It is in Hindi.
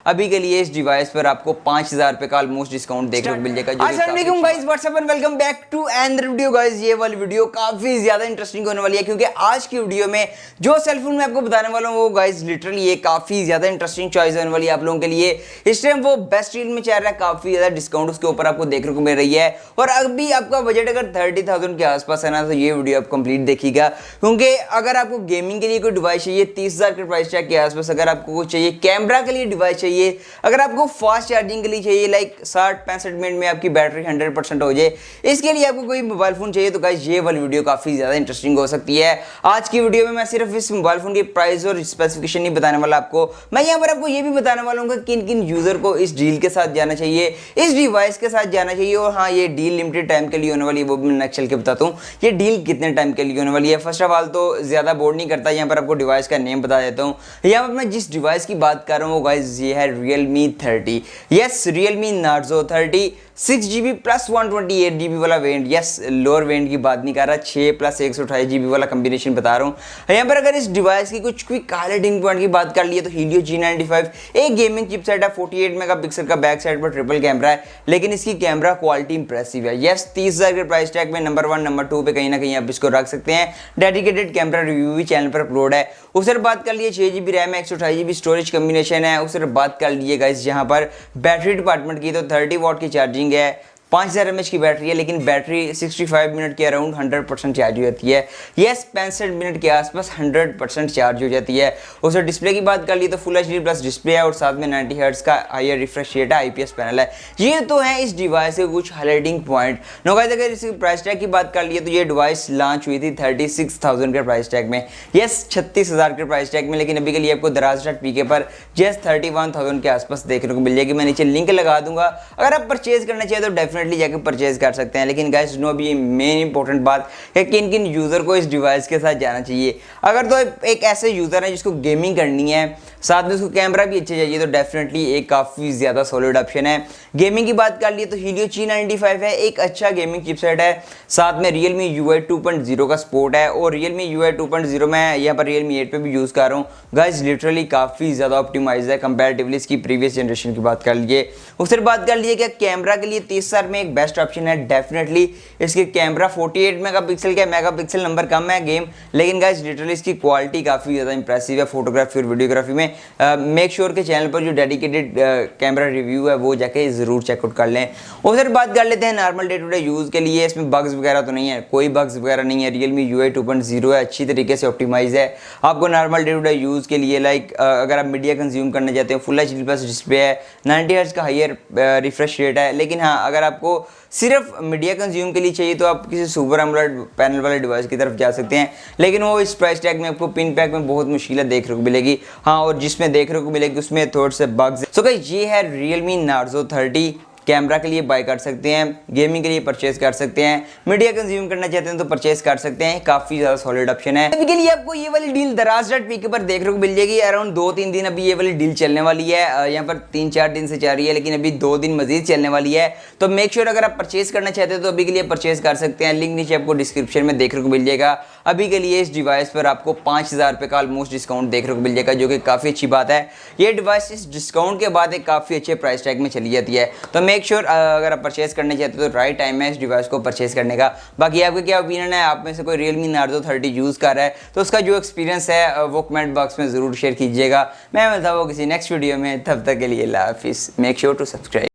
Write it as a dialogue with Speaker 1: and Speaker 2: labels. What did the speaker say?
Speaker 1: अभी के लिए इस डिवाइस पर आपको 5000 रुपए का ऑलमोस्ट डिस्काउंट देखने को मिल जाएगा। अस्सलाम वालेकुम guys, what's up and welcome back to another video. Guys ये वाली वीडियो काफी ज्यादा इंटरेस्टिंग होने वाली है क्योंकि आज की वीडियो में जो सेलफोन मैं आपको बताने वाला हूँ वो गाइस लिटरली ये काफी ज्यादा इंटरेस्टिंग चॉइस होने वाली है आप लोगों के लिए। इस टाइम वो बेस्ट डील में चल रहा है, काफी ज्यादा डिस्काउंट उसके ऊपर आपको देखने को मिल रही है। और अभी आपका बजट अगर 30,000 के आसपास है ना तो ये वीडियो आप कंप्लीट देखिएगा, क्योंकि अगर आपको गेमिंग के लिए कोई डिवाइस चाहिए 30,000 के प्राइस टैग के आसपास, अगर आपको कुछ चाहिए कैमरा के लिए डिवाइस चाहिए, अगर आपको फास्ट चार्जिंग के लिए चाहिए लाइक 60-65 मिनट में आपकी बैटरी 100% हो जाए, इसके लिए आपको कोई मोबाइल फोन चाहिए तो गाइस ये वाली वीडियो काफी ज्यादा इंटरेस्टिंग हो सकती है। आज की वीडियो में मैं सिर्फ इस मोबाइल फोन की प्राइस और स्पेसिफिकेशन नहीं बताने वाला आपको, मैं यहाँ पर आपको ये भी बताने वाला हूँ कि किन किन यूजर को इस डील के साथ जाना चाहिए, इस डिवाइस के साथ जाना चाहिए। और हाँ, ये डील लिमिटेड टाइम के लिए होने वाली है, वो भी मैं नेक्स्ट चल के बताता हूँ ये डील कितने टाइम के लिए होने वाली है। फर्स्ट ऑफ ऑल तो ज्यादा बोर्ड नहीं करता, यहाँ पर आपको डिवाइस का नेम बता देता हूँ। यहाँ पर मैं जिस डिवाइस की बात कर रहा हूँ वो गाइस ये है Realme 30। Yes, Realme Narzo 30 6GB plus 128GB वाला वेरिएंट। यस, लोअर वेरिएंट की बात नहीं कर रहा, 6 प्लस 128GB वाला कॉम्बिनेशन बता रहा हूँ। यहाँ पर अगर इस डिवाइस की कुछ क्विक हाईलाइटिंग पॉइंट की बात कर लिए तो Helio G95 एक गेमिंग चिपसेट है, 48 मेगापिक्सल का बैक साइड पर ट्रिपल कैमरा है, लेकिन इसकी कैमरा क्वालिटी इंप्रेसिव है। यस, 30,000 के प्राइस टैग में नंबर 1 नंबर 2 पे कहीं ना कहीं आप इसको रख सकते हैं। डेडिकेटेड कैमरा रिव्यू भी चैनल पर अपलोड है। उससे बात कर लिए 6GB रैम है, 128GB स्टोरेज कॉम्बिनेशन है। उससे बात कर लिए गाइस यहाँ पर बैटरी डिपार्टमेंट की तो 30 वॉट की चार्जिंग है, 5000 mAh की बैटरी है, लेकिन बैटरी 65 मिनट के अराउंड 100% चार्ज हो जाती है। यस, 65 मिनट के आसपास 100% चार्ज हो जाती है। उससे डिस्प्ले की बात कर ली तो फुल HD प्लस डिस्प्ले है और साथ में 90 हर्ट्ज का हायर रिफ्रेश रेट है, IPS पैनल है। ये तो है इस डिवाइस के कुछ हाईलाइटिंग पॉइंट। नो गाइस, अगर इसकी प्राइस टैग की बात कर लिए तो ये डिवाइस लॉन्च हुई थी 36,000 के प्राइस टैग में। यस, 36,000 के प्राइस टैग में, लेकिन अभी के लिए आपको Daraz.pk पर जस्ट 31,000 के आसपास देखने को मिल जाएगी। मैं नीचे लिंक लगा दूंगा, अगर आप परचेज करना चाहिए तो डेफिनेटली जाके परचेज कर सकते हैं। लेकिन गाइस नो, अभी मेन इंपॉर्टेंट बात है किन किन यूजर को इस डिवाइस के साथ जाना चाहिए। अगर तो एक ऐसे यूजर है जिसको गेमिंग करनी है, साथ में उसको कैमरा भी अच्छे चाहिए, तो डेफिनेटली एक काफी ज्यादा सॉलिड ऑप्शन है। गेमिंग की बात कर लिए तो Helio G95 है, एक अच्छा गेमिंग चिपसेट है, साथ में Realme UI 2.0 का सपोर्ट है। और Realme UI 2.0 मैं यहाँ पर Realme 8 पे भी यूज कर रहा हूँ गाइस, लिटरली काफी ज्यादा ऑप्टिमाइज है कंपैरेटिवली इसकी प्रीवियस जनरेशन की बात कर लिए। उससे बात कर लिए क्या कैमरा के लिए 30,000 में एक बेस्ट ऑप्शन है। डेफिनेटली इसकी कैमरा 48 मेगापिक्सल का, मेगापिक्सल नंबर कम है गेम, लेकिन गाइस लिटरली इसकी क्वालिटी काफी ज्यादा इंप्रेसिव है फोटोग्राफी और वीडियोग्राफी में। मेक श्योर के चैनल पर जो डेडिकेटेड कैमरा रिव्यू है वो जाके जरूर चेकआउट कर लें। उधर बात कर लेते हैं normal day to day use के लिए। इसमें बग्स वगैरह तो नहीं है, कोई बग्स वगैरह नहीं है। Realme UI 2.0 है, अच्छी तरीके से ऑप्टिमाइज है। आपको normal day to day use के लिए लाइक अगर आप मीडिया कंज्यूम करने जाते हैं, फुल HD प्लस डिस्प्ले है, 90 हर्ट्ज का हायर रिफ्रेश रेट है। लेकिन हाँ, अगर आपको सिर्फ मीडिया कंज्यूम के लिए चाहिए तो आप किसी सुपर एमोलेड पैनल वाले डिवाइस की तरफ जा सकते हैं, लेकिन वो इस प्राइस टैग में आपको पिन पैक में बहुत मुश्किल देखने को मिलेगी। हाँ, और जिसमें देखने को मिलेगी उसमें थोड़े से बग्स। सो गाइस ये है Realme Narzo 30। कैमरा के लिए बाय कर सकते हैं, गेमिंग के लिए परचेज कर सकते हैं, मीडिया कंज्यूम करना चाहते हैं तो परचेज कर सकते हैं। काफी ज्यादा सॉलिड ऑप्शन है। अभी के लिए आपको ये वाली डील Daraz.pk पर देखने को मिल जाएगी। अराउंड 2-3 दिन अभी ये वाली डील चलने वाली है। यहाँ पर 3-4 दिन से चल रही है, लेकिन अभी 2 दिन मजीद चलने वाली है। तो मेक श्योर अगर आप परचेज करना चाहते हैं तो अभी के लिए परचेज कर सकते हैं। लिंक नीचे आपको डिस्क्रिप्शन में देखने को मिल जाएगा। अभी के लिए इस डिवाइस पर आपको 5,000 रुपए का ऑलमोस्ट डिस्काउंट देखने को मिल जाएगा, जो कि काफी अच्छी बात है। ये डिवाइस इस डिस्काउंट के बाद एक काफी अच्छे प्राइस टैग में चली जाती है। तो मेक श्योर अगर आप परचेज करना चाहते हो तो राइट टाइम है इस डिवाइस को परचेज करने का। बाकी आपका क्या ओपिनियन है, आप में से कोई Realme Narzo 30 यूज कर रहा है तो उसका जो एक्सपीरियंस है वो कमेंट बॉक्स में जरूर शेयर कीजिएगा। मैं मिलता हूँ किसी नेक्स्ट वीडियो में, तब तक के लिए अल्लाह हाफिज़। Make sure to subscribe.